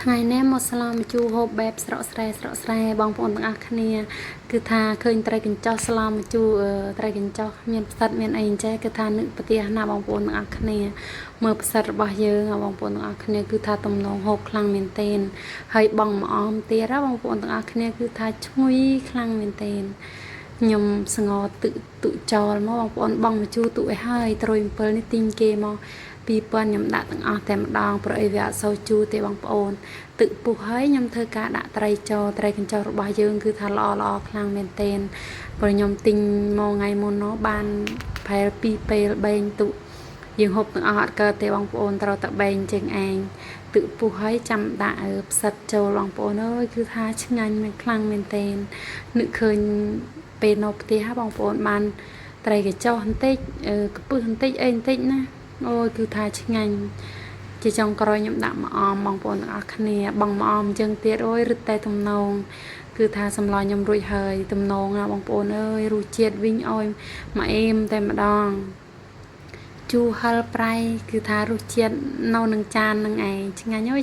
ថ្ងៃនេះមកស្លមជូហូបបែបស្រក់ស្រែបងប្អូនទាំងអស់គ្នាគឺថាឃើញត្រីកញ្ចុះស្លមជូត្រីកញ្ចុះមានផ្សិតមានអីអញ្ចេះគឺថានឹកប្រទះណាបងប្អូនទាំងអស់គ្នាមើលផ្សិតរបស់យើងបងប្អូនទាំងអស់គ្នាគឺថាទំនងហូបខ្លាំងមែនទែនហើយបងម្អមទៀតបងប្អូនទាំងអស់គ្នាគឺថាឈ្ងុយខ្លាំងមែនទែនខ្ញុំស្ងោទុចោលមកបងប្អូនបងមកជូទុឲ្យហើយត្រួយ7នេះទិញគេមក2000ខ្ញុំដាក់ទាំងអស់តែម្ដងព្រោះអីវាអត់សូវជូរទេបងប្អូនទឹកពុះហើយខ្ញុំធ្វើការដាក់ត្រីចូលត្រីកញ្ចុះរបស់យើងគឺថាល្អខ្លាំងមែនទែនព្រោះខ្ញុំទិញមកថ្ងៃមុននោះបានប្រហែល2ពេលបែងទុយើងហូបទាំងអស់អត់កើតទេបងប្អូនត្រូវតែបែងជាងឯងទឹកពុះហើយចាំដាក់ផ្សិតចូលបងប្អូនអើយគឺថាឆ្ងាញ់មែនខ្លាំងមែនទែននឹកឃើញពេលនៅផ្ទះបងប្អូនបានត្រីកញ្ចុះបន្តិចកពឹសបន្តិចអីបន្តិចណាអូយគឺថាឆ្ងាញ់ជាចុងក្រោយខ្ញុំដាក់ម្អមបងប្អូនទាំងអស់គ្នាបងម្អមអញ្ចឹងទៀតអូយរឹតតែទំនងគឺថាសម្លខ្ញុំរួចហើយទំនងណាបងប្អូនអើយរសជាតិវិញអោយមកអេមតែម្ដងជូរហឹរប្រៃគឺថារសជាតិនៅនឹងចាននឹងឯងឆ្ងាញ់អើយ